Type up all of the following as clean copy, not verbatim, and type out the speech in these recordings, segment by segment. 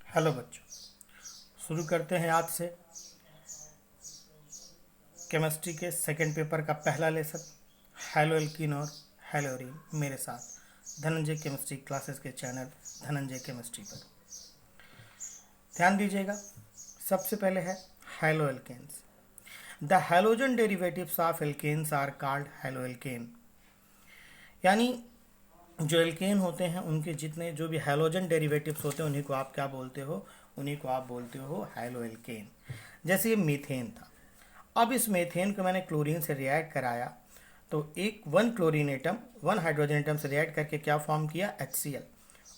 Hello बच्चों, शुरू करते हैं आज से केमिस्ट्री के सेकंड पेपर का पहला लेसन। हेलो एल्कीन और हेलोरीन मेरे साथ धनंजय केमिस्ट्री क्लासेस के चैनल धनंजय केमिस्ट्री पर ध्यान दीजिएगा। सबसे पहले है haloalkanes. The halogen derivatives of alkanes are called haloalkane. यानी जो एल्केन होते हैं उनके जितने जो भी हेलोजन डेरिवेटिव्स होते हैं उन्हीं को आप क्या बोलते हो, उन्हीं को आप बोलते हो हेलो एल्केन। जैसे ये मीथेन था, अब इस मीथेन को मैंने क्लोरीन से रिएक्ट कराया तो एक one chlorine atom one hydrogen atom से रिएक्ट करके क्या फॉर्म किया, HCl,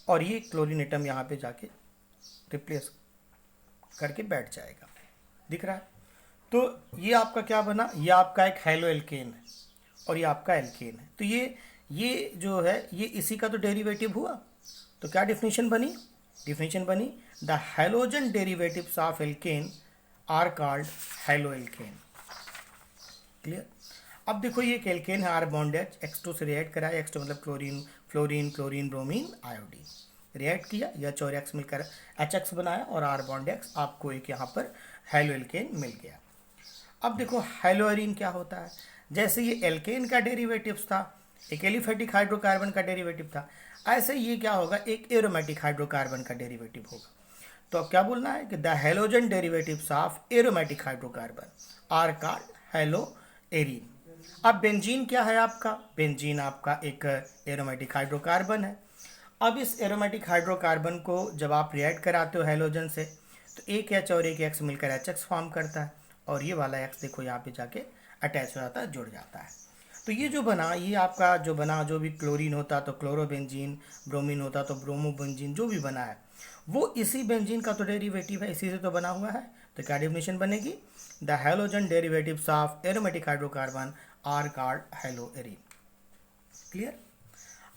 और ये क्लोरीन एटम यहाँ पे जाके रिप्लेस करके बैठ जाएगा। दिख रहा है? तो ये आपका क्या बना, ये आपका एक हेलो एल्केन है और ये आपका एल्केन है। तो ये जो है ये इसी का तो डेरिवेटिव हुआ। तो क्या डिफिनीशन बनी, डिफिनीशन बनी the halogen derivatives of alkane are called haloalkane. Clear? अब देखो ये एक एल्केन है, आर बॉन्ड H2 से रिएक्ट कराया, H2 मतलब chlorine, fluorine, chlorine, bromine, iodine react किया, H और X मिलकर HX बनाया और आर बॉन्ड X, आपको एक यहाँ पर हेलो एल्केन मिल गया। अब देखो हेलोअरीन क्या होता है। जैसे ये एल्केन का डेरिवेटिव्स था, एक एलिफेटिक हाइड्रोकार्बन का डेरिवेटिव था, ऐसे ये क्या होगा, एक एरोमेटिक हाइड्रोकार्बन का डेरिवेटिव होगा। तो अब क्या बोलना है कि the halogen derivatives of aromatic hydrocarbon are called haloarene. अब बेंजीन क्या है आपका, बेंजीन आपका एक एरोमेटिक हाइड्रोकार्बन है। अब इस एरोमेटिक हाइड्रोकार्बन को जब आप रिएक्ट कराते हो हेलोजन से तो एक H और एक X मिलकर HX फॉर्म करता है और ये वाला X देखो यहाँ पे जाके अटैच हो जाता है, जुड़ जाता है। तो ये जो बना, ये आपका जो बना, जो भी क्लोरीन होता तो क्लोरोबेंजीन, ब्रोमीन होता तो ब्रोमोबेंजीन, जो भी बना है वो इसी बेंजीन का तो डेरिवेटिव है, इसी से तो बना हुआ है। तो क्या डेफिनेशन बनेगी, the halogen derivatives of aromatic hydrocarbon are called haloarene. Clear?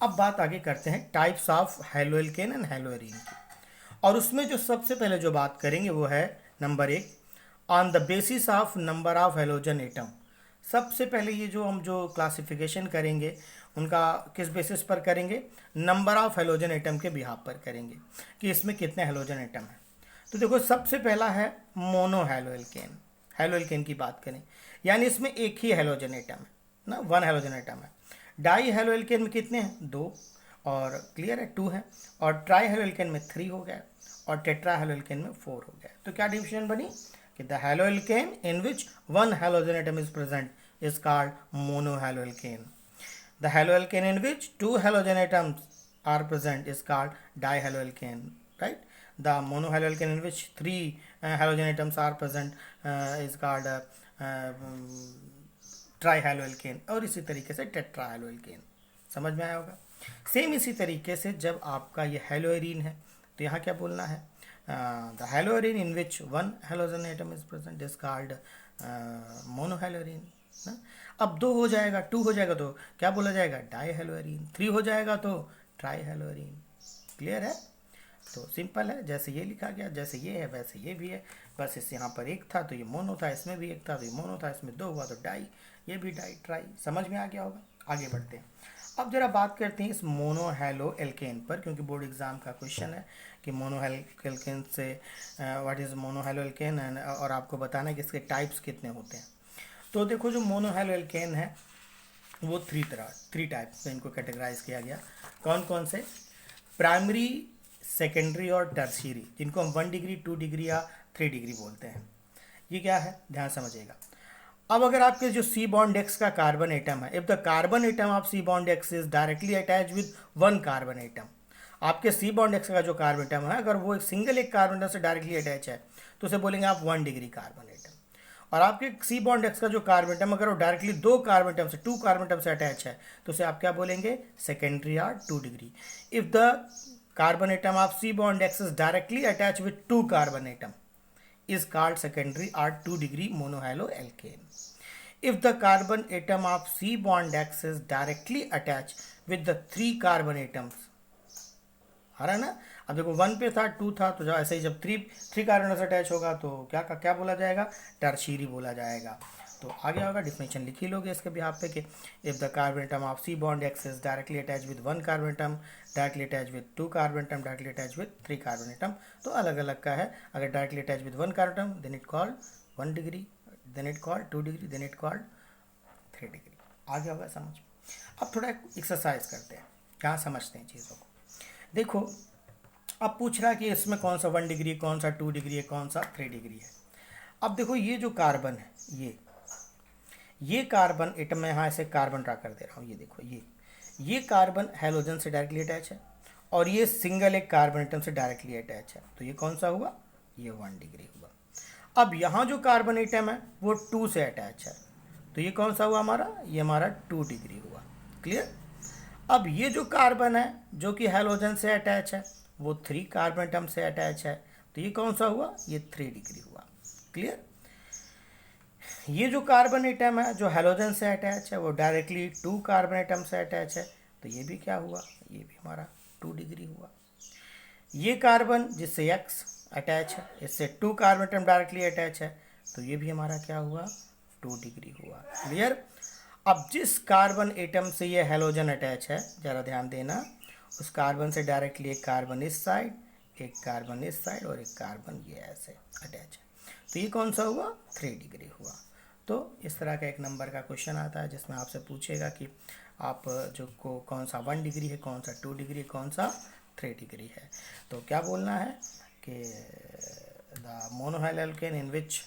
अब बात आगे करते हैं types of haloalkane and haloarene की, और उसमें जो सबसे पहले जो बात करेंगे वो है number 1, on the basis of number of halogen atom. सबसे पहले ये जो हम जो क्लासिफिकेशन करेंगे उनका किस बेसिस पर करेंगे, नंबर ऑफ हेलोजन एटम के बिहाफ पर करेंगे कि इसमें कितने हेलोजन एटम हैं। तो देखो सबसे पहला है mono halo alkane. Halo alkane की बात करें यानी इसमें एक ही हेलोजन एटम है ना, वन हेलोजन एटम है। डाई हेलो एल्केन में कितने हैं, 2, और क्लियर है 2 है, और ट्राई हेलो एल्केन में 3 हो गया और टेट्रा हेलो एल्केन में 4 हो गया। तो क्या डिविजन बनी कि the halo alkane in which one halogen atom is present is called monohaloalkane. The haloalkane in which two halogen atoms are present is called dihaloalkane, right? The monohaloalkane in which three halogen atoms are present is called ट्राईहैलोएल्केन, और इसी तरीके से टेट्राहैलोएल्केन। समझ में आया होगा। Same इसी तरीके से जब आपका ये हेलोएरीन है तो यहाँ क्या बोलना है, the haloarene in which one halogen atom is present is called monohaloarene ना। अब 2 हो जाएगा, 2 हो जाएगा तो क्या बोला जाएगा, डाईहेलोएरीन। 3 हो जाएगा तो ट्राईहेलोएरीन। क्लियर है? तो सिंपल है, जैसे ये लिखा गया, जैसे ये है वैसे ये भी है। बस इस यहाँ पर एक था तो ये मोनो था, इसमें भी एक था तो ये मोनो था, इसमें 2 हुआ तो डाई, ये भी डाई, ट्राई। समझ में आ गया होगा। आगे बढ़ते हैं। अब जरा बात करते हैं इस मोनो हेलो एल्केन पर, क्योंकि बोर्ड एग्जाम का क्वेश्चन है कि मोनो हेलो एल्केन से what is mono halo alkane, और आपको बताना है कि इसके टाइप्स कितने होते हैं। तो देखो जो मोनो हेलो एल्केन है वो 3 टाइप्स में इनको कैटेगराइज किया गया। कौन कौन से, प्राइमरी, सेकेंडरी और टर्शियरी, जिनको हम 1 डिग्री 2 डिग्री या 3 डिग्री बोलते हैं। ये क्या है, ध्यान समझिएगा। अब अगर आपके जो सी बॉन्ड एक्स का कार्बन एटम है, if the carbon atom of C bond X is directly attach with one carbon atom, आपके सी बॉन्ड एक्स का जो कार्बन एटम है अगर वो एक कार्बन एटम से डायरेक्टली अटैच है तो उसे बोलेंगे आप 1 डिग्री कार्बन एटम। और आपके सी बॉन्ड एक्स का जो कार्बन एटम अगर वो डायरेक्टली 2 कार्बन एटम से 2 कार्बन एटम से अटैच है तो उसे आप क्या बोलेंगे, सेकेंडरी या 2 degree. If the carbon atom of C bond X is directly attached with 2 carbon atom is called secondary or 2 degree monohaloalkane. If the carbon atom of C bond X is directly attached with the 3 carbon atoms, आ रहा है ना। अब देखो 1 पे था, 2 था, तो ऐसे ही जब 3 कार्बन से अटैच होगा तो क्या बोला जाएगा, टर्शियरी बोला जाएगा। तो आगे होगा डिफिनेशन लिख ही लोगे इसके बिहाफ पे कि if the carbon atom of C bond X is directly attach with one carbon atom, directly attach with two carbon atom, directly attach with three carbon atom, तो अलग अलग का है। अगर directly attach with one carbon atom then it called 1 degree, then it called 2 degree, then it called 3 degree. आगे होगा समझ। अब थोड़ा एक्सरसाइज करते हैं, कहाँ समझते हैं चीज़ों को। देखो अब पूछ रहा है कि इसमें कौन सा 1 डिग्री, कौन सा 2 डिग्री है, कौन सा 3 डिग्री है। अब देखो ये जो कार्बन है, ये कार्बन एटम में यहाँ ऐसे कार्बन ड्रा कर दे रहा हूँ। ये देखो ये कार्बन हैलोजन से डायरेक्टली अटैच है और ये सिंगल एक कार्बन एटम से डायरेक्टली अटैच है, तो ये कौन सा हुआ, ये 1 डिग्री हुआ। अब यहाँ जो कार्बन एटम है वो 2 से अटैच है, तो ये कौन सा हुआ हमारा, ये हमारा 2 डिग्री हुआ। क्लियर। अब ये जो कार्बन है जो कि हैलोजन से अटैच है वो 3 कार्बन एटम से अटैच है, तो ये कौन सा हुआ, ये 3 डिग्री हुआ। क्लियर। ये जो कार्बन एटम है जो हैलोजन से अटैच है वो डायरेक्टली 2 कार्बन एटम से अटैच है, तो ये भी क्या हुआ, ये भी हमारा 2 डिग्री हुआ। ये कार्बन जिससे X अटैच है, इससे 2 कार्बन एटम डायरेक्टली अटैच है, तो ये भी हमारा क्या हुआ, 2 डिग्री हुआ। क्लियर। अब जिस कार्बन एटम से ये हैलोजन अटैच है, ज़रा ध्यान देना, उस कार्बन से डायरेक्टली एक कार्बन इस साइड, एक कार्बन इस साइड और एक कार्बन ये ऐसे अटैच है, तो ये कौन सा हुआ, 3 डिग्री हुआ। तो इस तरह का एक नंबर का क्वेश्चन आता है जिसमें आपसे पूछेगा कि आप जो को कौन सा 1 डिग्री है, कौन सा 2 डिग्री, कौन सा 3 डिग्री है। तो क्या बोलना है कि the monohalo alkane in which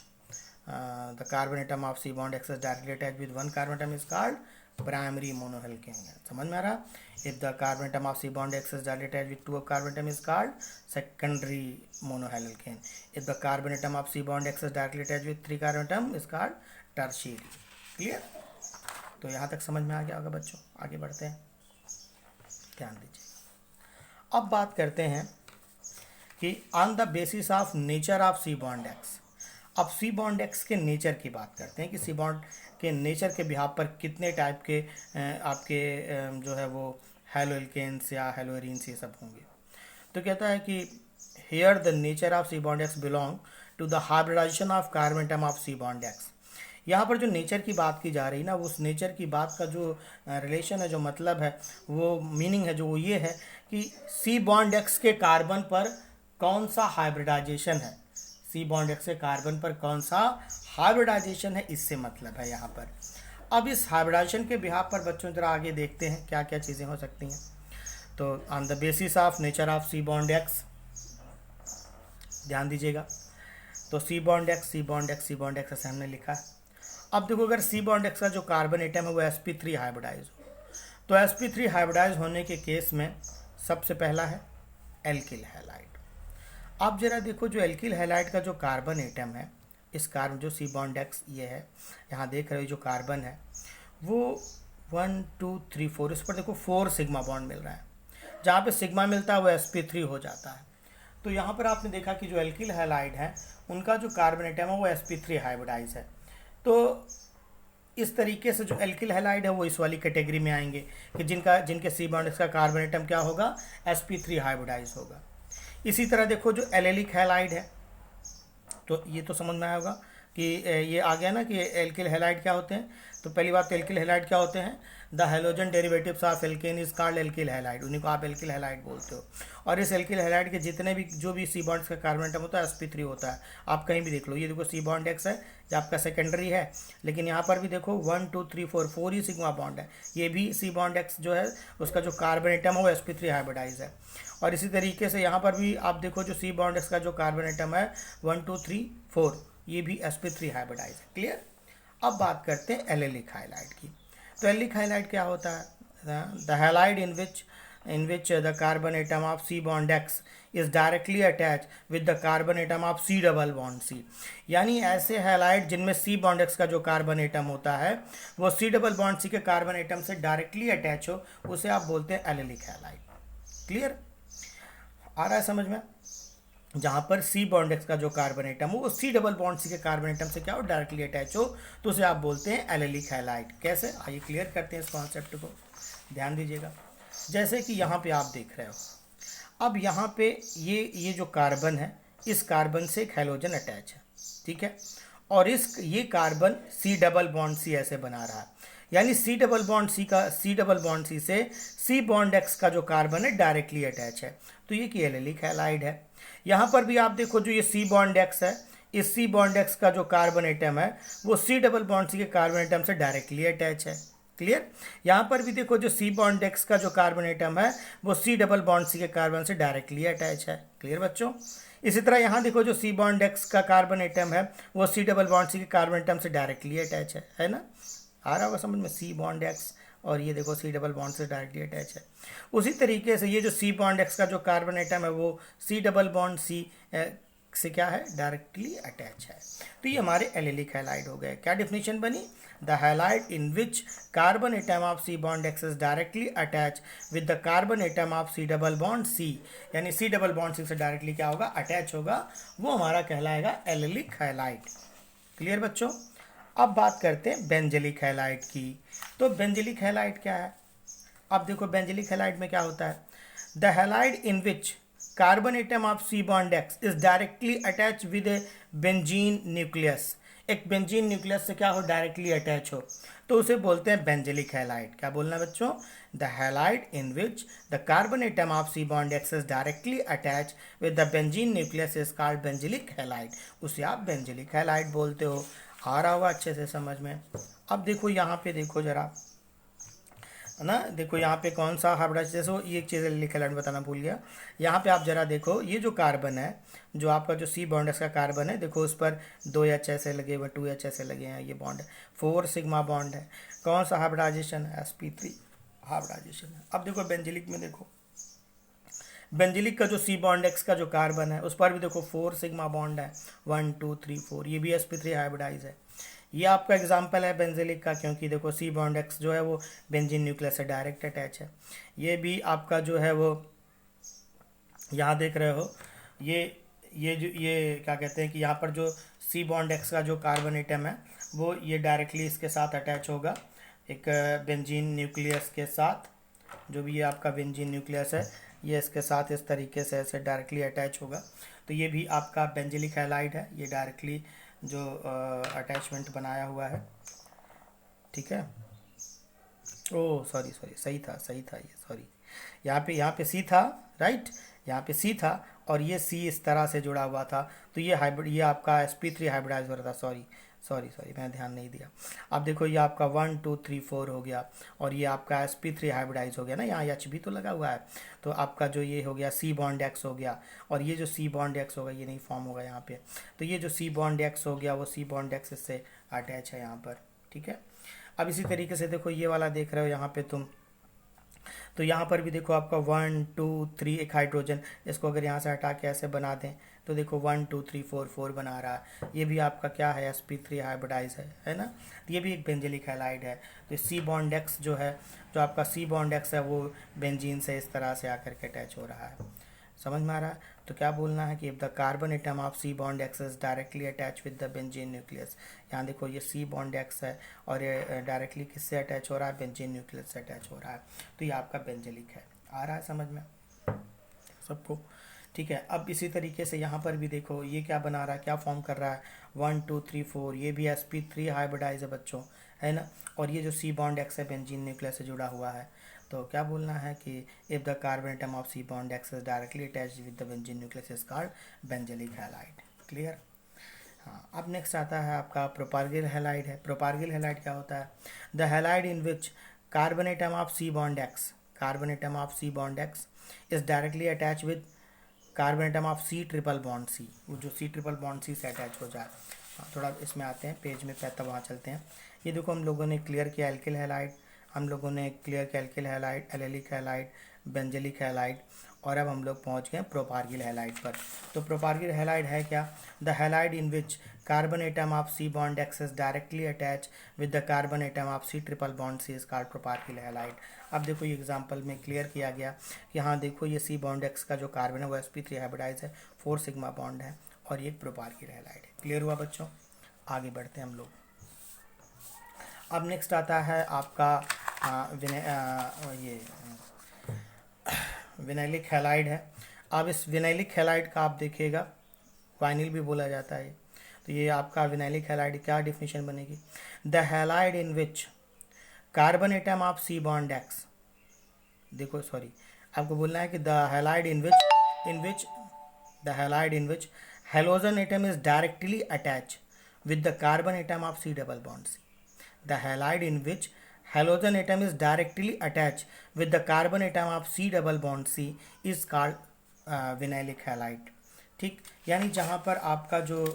the carbon atom of C bond X is directly attached with one carbon atom is called primary monohalo. समझ में आ रहा। If the carbon atom of C bond X is directly attached with 2 carbon atom is called secondary monohalo alkane. If the carbon atom of C bond X is directly attached with 3 carbon atom is called tertiary. Clear. तो यहाँ तक समझ में आ गया होगा बच्चों। आगे बढ़ते हैं, ध्यान दीजिए। अब बात करते हैं कि on the basis of nature of C bond X. अब सी बॉन्ड एक्स के नेचर की बात करते हैं कि सी बॉन्ड के नेचर के बिहाफ पर कितने टाइप के आपके जो है वो हैलोएल्केन्स या हैलोएरीन्स ये सब होंगे। तो कहता है कि here the nature of C bond X belong to the hybridization of carbon atom of C bond X. यहाँ पर जो नेचर की बात की जा रही ना, उस नेचर की बात का जो रिलेशन है, जो मतलब है, वो मीनिंग है, जो वो ये है कि सी बॉन्ड एक्स के कार्बन पर कौन सा हाइब्रिडाइजेशन है, सी बॉन्ड एक्स के कार्बन पर कौन सा हाइब्रिडाइजेशन है, इससे मतलब है यहाँ पर। अब इस हाइब्रिडाइजेशन के बिहाफ पर बच्चों जरा आगे देखते हैं क्या क्या चीज़ें हो सकती हैं। तो on the basis of nature of C bond X, ध्यान दीजिएगा। तो C bond X, C bond X, C bond X ऐसे हमने लिखा है। अब देखो अगर सी बॉन्ड एक्स का जो कार्बन एटम है वो sp3 हाइब्रिडाइज हो, तो sp3 हाइब्रिडाइज होने के केस में सबसे पहला है एल्किल हैलाइड। अब जरा देखो जो एल्किल हैलाइड का जो कार्बन एटम है, इस कार्बन जो सी बॉन्ड एक्स ये है, यहाँ देख रहे हो जो कार्बन है वो 1 2 3 4, इस पर देखो 4 सिग्मा बॉन्ड मिल रहा है। जहाँ पे सिग्मा मिलता है वो sp3 हो जाता है। तो यहाँ पर आपने देखा कि जो एल्किल हैलाइड है उनका जो कार्बन एटम है वो sp3 हाइब्रिडाइज है। तो इस तरीके से जो एल्किल हैलाइड है वो इस वाली कैटेगरी में आएंगे कि जिनके सी बॉन्ड का कार्बन एटम क्या होगा, sp3 हाइब्रिडाइज होगा। इसी तरह देखो जो एलेलिक हैलाइड है, तो ये तो समझ में आया होगा कि ये आ गया ना कि एल्किल हैलाइड क्या होते हैं। तो पहली बात तो एल्किल हैलाइड क्या होते हैं, the halogen derivatives of alkene is called alkyl halide, उन्हीं को आप एल्किल हैलाइड बोलते हो। और इस एल्किल हैलाइड के जितने भी जो भी सी बॉन्ड्स का कार्बन एटम होता है sp3 होता है। आप कहीं भी देख लो, ये देखो सी बॉन्ड एक्स है जो आपका सेकेंडरी है, लेकिन यहाँ पर भी देखो 1 2 3 4 4 ही सिग्मा बॉन्ड है। ये भी सी बॉन्ड एक्स जो है उसका जो कार्बन एटम है वो sp3 हाइब्रिडाइज है। और इसी तरीके से यहाँ पर भी आप देखो जो सी बॉन्ड एक्स का जो कार्बन एटम है 1 2 3 4, ये भी sp3 हाइब्रिडाइज है। क्लियर। अब बात करते हैं एलेलिक हाइलाइड की। तो एलेलिक हाइलाइड क्या होता है, the halide in which the carbon atom of C bond X is directly attach with the carbon atom of C double bond C. यानी ऐसे हैलाइड जिनमें सी बॉन्ड एक्स का जो कार्बन एटम होता है वो सी डबल बॉन्ड सी के कार्बन एटम से डायरेक्टली अटैच हो, उसे आप बोलते हैं एलेलिक हैलाइड। क्लियर। आ रहा है समझ में। जहाँ पर सी बॉन्ड एक्स का जो कार्बन एटम हो वो सी डबल बॉन्ड सी के कार्बन एटम से क्या हो, डायरेक्टली अटैच हो, तो उसे आप बोलते हैं एलेलिक हैलाइड। कैसे, आइए क्लियर करते हैं इस कॉन्सेप्ट को, ध्यान दीजिएगा। जैसे कि यहाँ पे आप देख रहे हो, अब यहाँ पे ये जो कार्बन है इस कार्बन से एक हैलोजन अटैच है, ठीक है। और ये carbon C double bond C ऐसे बना रहा है, यानी सी डबल बॉन्ड सी से सी बॉन्ड एक्स का जो कार्बन है डायरेक्टली अटैच है, तो ये कि एलिलिक हैलाइड है। यहाँ पर भी आप देखो जो ये सी बॉन्ड एक्स है, इस सी बॉन्ड एक्स का जो कार्बन एटम है वो सी डबल बॉन्ड सी के कार्बन एटम से डायरेक्टली अटैच है। क्लियर। यहाँ पर भी देखो जो सी बॉन्ड एक्स का जो कार्बन एटम है वो सी डबल बॉन्ड सी के कार्बन से डायरेक्टली अटैच है। क्लियर बच्चों। इसी तरह यहाँ देखो जो सी बॉन्ड एक्स का कार्बन एटम है वो सी डबल बॉन्ड सी के कार्बन एटम से डायरेक्टली अटैच है ना। आ रहा होगा समझ में, सी बॉन्ड एक्स और ये देखो सी डबल बॉन्ड से डायरेक्टली अटैच है। उसी तरीके से ये जो सी बॉन्ड एक्स का जो कार्बन एटम है वो सी डबल बॉन्ड सी से क्या है, डायरेक्टली अटैच है। तो ये हमारे एलिलिक हैलाइड हो गए। क्या डिफिनेशन बनी, the halide in which carbon atom of C bond X is directly attach with the carbon atom of C double bond C, यानी सी डबल बॉन्ड सी से डायरेक्टली क्या होगा, अटैच होगा, वो हमारा कहलाएगा एलिलिक हैलाइड। क्लियर बच्चों। अब बात करते हैं बेंजलिक हैलाइड की। तो बेंजलिक हैलाइड क्या है, अब देखो बेंजलिक हैलाइड में क्या होता है, the halide in which carbon atom of C bond X is directly attach with a benzene nucleus, एक बेंजीन न्यूक्लियस से क्या हो, डायरेक्टली अटैच हो, तो उसे बोलते हैं बेंजलिक हैलाइड। क्या बोलना बच्चों, the halide in which the carbon atom of C bond X is directly attach with the benzene nucleus is called benzylic halide, उसे आप बेंजलिक हैलाइड बोलते हो। आ रहा होगा अच्छे से समझ में। अब देखो यहाँ पे देखो जरा, है ना, देखो यहाँ पे कौन सा हाइब्रिडाइज, जैसे ये एक चीज़ लिखा लैंड बताना भूल गया। यहाँ पे आप जरा देखो ये जो कार्बन है, जो आपका जो सी बॉन्ड का कार्बन है, देखो उस पर 2 एच ऐसे लगे हुए, 2 एच ऐसे लगे हैं, ये बॉन्ड है, 4 सिग्मा बॉन्ड है। कौन सा हाइब्रिडाइजेशन है, sp3 हाइब्रिडाइजेशन है। अब देखो बेंजिलिक में देखो, बेंजिलिक का जो सी बॉन्ड एक्स का जो कार्बन है उस पर भी देखो 4 सिग्मा बॉन्ड है, 1 2 3 4, ये भी sp3 हाइब्रिडाइज है। ये आपका एग्जाम्पल है बेंजिलिक का, क्योंकि देखो सी बॉन्ड एक्स जो है वो बेंजीन न्यूक्लियस से डायरेक्ट अटैच है। ये भी आपका जो है वो यहाँ देख रहे हो, ये क्या कहते हैं कि यहाँ पर जो सी बॉन्ड एक्स का जो कार्बन एटम है वो ये डायरेक्टली इसके साथ अटैच होगा, एक बेंजीन न्यूक्लियस के साथ, जो भी ये आपका बेंजीन न्यूक्लियस है ये इसके साथ इस तरीके से ऐसे डायरेक्टली अटैच होगा, तो ये भी आपका बेंजिलिक हैलाइड है, ये डायरेक्टली जो अटैचमेंट बनाया हुआ है। ठीक है। ओ सॉरी सॉरी, सही था ये, सॉरी, यहाँ पे सी था, राइट, यहाँ पे सी था और ये सी इस तरह से जुड़ा हुआ था, तो ये हाइब्रिड, ये आपका sp3 हाइब्रिडाइज हो रहा था, सॉरी सॉरी सॉरी मैंने ध्यान नहीं दिया। अब देखो ये आपका 1 2 3 4 हो गया और ये आपका sp3 हाइब्रिडाइज हो गया ना, यहाँ एच भी तो लगा हुआ है, तो आपका जो ये हो गया सी बॉन्ड एक्स हो गया, और ये जो सी बॉन्ड एक्स होगा ये नहीं फॉर्म होगा यहाँ पे, तो ये जो सी बॉन्ड एक्स हो गया वो सी बॉन्ड एक्स इससे अटैच है यहाँ पर। ठीक है। अब इसी तरीके से देखो ये वाला देख रहे हो यहाँ पे तुम, तो यहाँ पर भी देखो आपका 1 2 3 एक हाइड्रोजन, इसको अगर यहाँ से हटा के ऐसे बना दें तो देखो 1 2 3 4 4 बना रहा है, ये भी आपका क्या है, sp3 हाइब्रिडाइज है ना, तो ये भी एक बेंजिलिक हैलाइड है। तो सी बॉन्ड एक्स जो है, जो आपका सी बॉन्ड एक्स है वो बेंजीन से इस तरह से आकर के अटैच हो रहा है, समझ में आ रहा है। तो क्या बोलना है कि if the carbon atom of C bond X is directly attach with the benzene nucleus, यहाँ देखो ये सी बॉन्ड एक्स है और ये डायरेक्टली किससे अटैच हो रहा है, बेंजीन न्यूक्लियस से अटैच हो रहा है, तो ये आपका बेंजिलिक है। आ रहा है समझ में सबको। ठीक है। अब इसी तरीके से यहाँ पर भी देखो ये क्या बना रहा है, क्या फॉर्म कर रहा है, 1 2 3 4, ये भी sp3 हाइब्रिडाइज है बच्चों, है ना, और ये जो सी बॉन्ड एक्स है बेंजीन न्यूक्लियस से जुड़ा हुआ है, तो क्या बोलना है कि if the carbon atom of C bond X is directly attached with the benzene nucleus is called benzylic halide. Clear. हाँ, अब नेक्स्ट आता है आपका प्रोपार्गिल हैलाइड है। प्रोपार्गिल हैलाइड क्या होता है, the halide in which carbon atom of C bond X, carbon atom of C bond X is directly attach with carbon atom of C triple bond C, वो जो सी ट्रिपल बॉन्ड सी से attach हो जाए। हाँ, थोड़ा इसमें आते हैं पेज में, तब वहाँ चलते हैं। ये देखो हम लोगों ने क्लियर किया एल्किल हैलाइड, हम लोगों ने क्लियर किया alkyl halide, allylic halide, benzylic halide, और अब हम लोग पहुंच गए प्रोपार्गिल हैलाइड पर। तो प्रोपार्गिल हैलाइड है क्या, the halide in which carbon atom of C bond X is directly attach with the carbon atom of C triple bond C is called propargyl halide. अब देखो ये एग्जांपल में क्लियर किया गया कि हाँ देखो ये सी बॉन्ड एक्स का जो कार्बन है वो sp3 हाइब्रिडाइज है, 4 सिग्मा बॉन्ड है, और ये प्रोपार्गिल हैलाइड है। क्लियर हुआ बच्चों। आगे बढ़ते हैं हम लोग। अब नेक्स्ट आता है आपका ये विनाइलिक हैलाइड है। अब इस विनाइलिक हैलाइड का आप देखिएगा वाइनिल भी बोला जाता है, तो ये आपका विनाइलिक हैलाइड क्या डिफिनेशन बनेगी, the halide in which carbon atom of C bond X, देखो सॉरी आपको बोलना है कि the halide in which halogen atom is directly attach with the carbon atom of C double bond C. The halide in which halogen atom is directly attached with the carbon atom of C double bond C is called vinylic halide. ठीक, यानी जहाँ पर आपका जो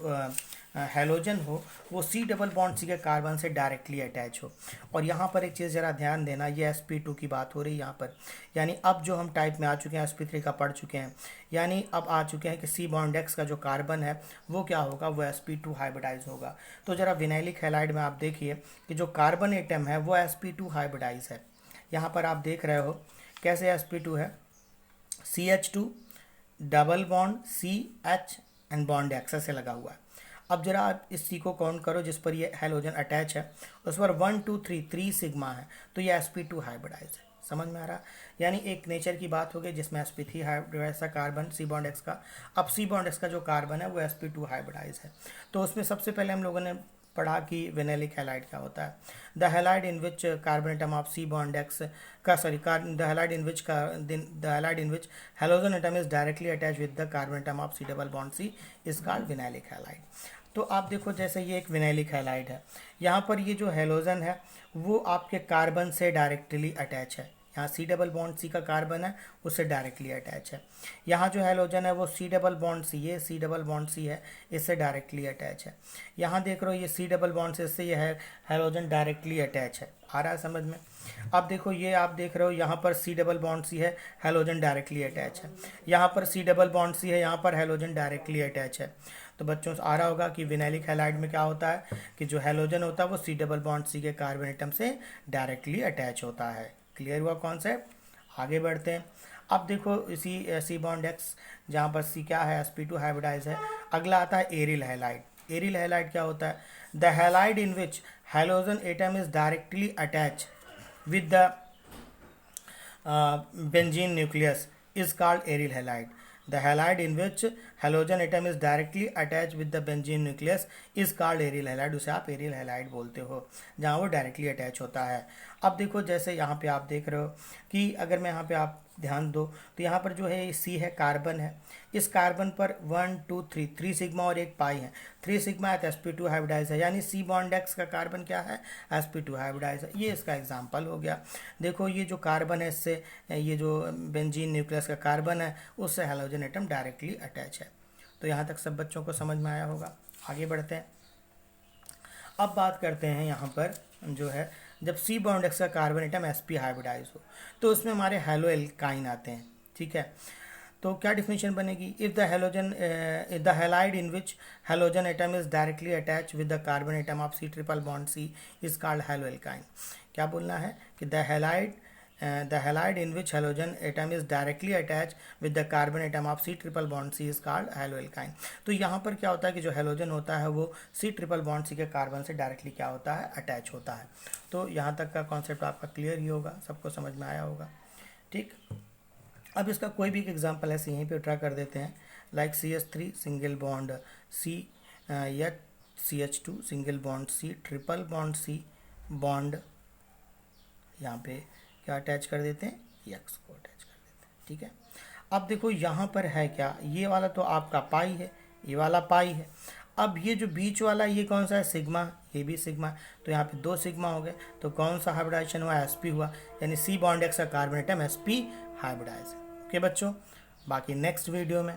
halogen हो वो सी double bond सी के carbon से डायरेक्टली अटैच हो। और यहाँ पर एक चीज़ ज़रा ध्यान देना, ये sp2 की बात हो रही है यहाँ पर, यानी अब जो हम टाइप में आ चुके हैं sp3 का पढ़ चुके हैं, यानी अब आ चुके हैं कि सी बॉन्ड एक्स का जो कार्बन है वो क्या होगा, वो sp2 हाइब्रिडाइज होगा। तो ज़रा विनाइलिक हैलाइड में आप देखिए कि जो कार्बन एटम है वो sp2 हाइब्रिडाइज है। यहाँ पर आप देख रहे हो कैसे sp2 है, CH2 double bond CH and bond x से लगा हुआ है। अब जरा आप इस सी को काउंट करो जिस पर ये हेलोजन अटैच है, उस पर 1 2 3 सिग्मा है, तो ये sp2 हाइब्रिडाइज है। समझ में आ रहा, यानी एक नेचर की बात हो गई जिसमें sp3 हाइब्रिडाइज का कार्बन सी बॉन्ड एक्स का। अब सी बॉन्ड एक्स का जो कार्बन है वो sp2 हाइब्रिडाइज है। तो उसमें सबसे पहले हम लोगों ने पढ़ा कि विनाइलिक हैलाइड क्या होता है, the halide in which carbon atom of C bond X का sorry the halide in which halogen atom is directly attach with the carbon atom of C double bond C is called vinylic halide. तो आप देखो जैसे ये एक vinylic halide है, यहाँ पर ये जो हेलोजन है वो आपके कार्बन से डायरेक्टली अटैच है, यहाँ सी डबल बॉन्ड सी का कार्बन है उससे डायरेक्टली अटैच है। यहाँ जो हेलोजन है वो सी डबल बॉन्ड सी, ये सी डबल बॉन्ड सी है, इससे डायरेक्टली अटैच है। यहाँ देख रहे हो ये सी डबल बॉन्ड से इससे ये है हेलोजन डायरेक्टली अटैच है। आ रहा है समझ में? अब देखो ये आप देख रहे हो यहाँ पर सी डबल बॉन्ड सी है, हेलोजन डायरेक्टली अटैच है। यहाँ पर सी डबल बॉन्ड सी है, यहाँ पर हेलोजन डायरेक्टली अटैच है। तो बच्चों आ रहा होगा कि विनाइलिक हैलाइड में क्या होता है कि जो हेलोजन होता है वो सी डबल बॉन्ड सी के कार्बन एटम से डायरेक्टली अटैच होता है। क्लियर हुआ कॉन्सेप्ट? आगे बढ़ते हैं। अब देखो इसी सी बॉन्ड एक्स जहाँ पर सी क्या है sp2 हाइब्रिडाइज है। अगला आता है एरिल हैलाइड। एरिल हैलाइड क्या होता है, the halide in which halogen atom is directly attach with the benzene nucleus is called aryl halide. The halide in which halogen atom is directly attached with the benzene nucleus is called aryl halide। उसे आप aerial halide बोलते हो जहाँ वो directly attach होता है। अब देखो जैसे यहाँ पे आप देख रहे हो कि अगर मैं यहाँ पे आप ध्यान दो तो यहाँ पर जो है सी है, कार्बन है, इस कार्बन पर 1 2 3 सिग्मा और एक पाई है। 3 सिग्मा है तो sp2 हाइब्रिडाइज है, यानी सी बॉन्ड एक्स का कार्बन क्या है, sp2 हाइब्रिडाइज है। ये इसका एग्जांपल हो गया। देखो ये जो कार्बन है इससे, ये जो बेंजीन न्यूक्लियस का कार्बन है उससे हेलोजन एटम डायरेक्टली अटैच है। तो यहाँ तक सब बच्चों को समझ में आया होगा। आगे बढ़ते हैं। अब बात करते हैं यहाँ पर जो है जब सी बॉन्ड एक्स का कार्बन एटम sp हाइब्रिडाइज हो तो उसमें हमारे हैलो एल्काइन आते हैं। ठीक है, तो क्या डिफिनेशन बनेगी, if the halide in which halogen atom is directly attach with the carbon atom of C triple bond C is called haloalkyne. क्या बोलना है कि the halide in which halogen atom is directly attach with the carbon atom of C triple bond C is called haloalkyne. तो यहाँ पर क्या होता है कि जो हेलोजन होता है वो सी ट्रिपल बॉन्ड सी के कार्बन से डायरेक्टली क्या होता है, अटैच होता है। तो यहाँ तक का कॉन्सेप्ट आपका क्लियर ही होगा, सबको समझ में आया होगा। ठीक, अब इसका कोई भी एक एग्जांपल ऐसे यहीं पे ट्राई कर देते हैं, like CH3 single bond C या CH2 single bond C triple bond C bond यहाँ पे क्या अटैच कर देते हैं, X को अटैच कर देते हैं। ठीक है, अब देखो यहाँ पर है क्या, ये वाला तो आपका पाई है, ये वाला पाई है। अब ये जो बीच वाला ये कौन सा है, सिग्मा, ये भी सिग्मा, तो यहाँ पे 2 सिग्मा हो गए। तो कौन सा हाइब्रिडाइजेशन हुआ, sp हुआ, यानी सी बॉन्ड एक्स का कार्बन एटम sp हाइब्रिडाइज है। ओके बच्चों, बाकी नेक्स्ट वीडियो में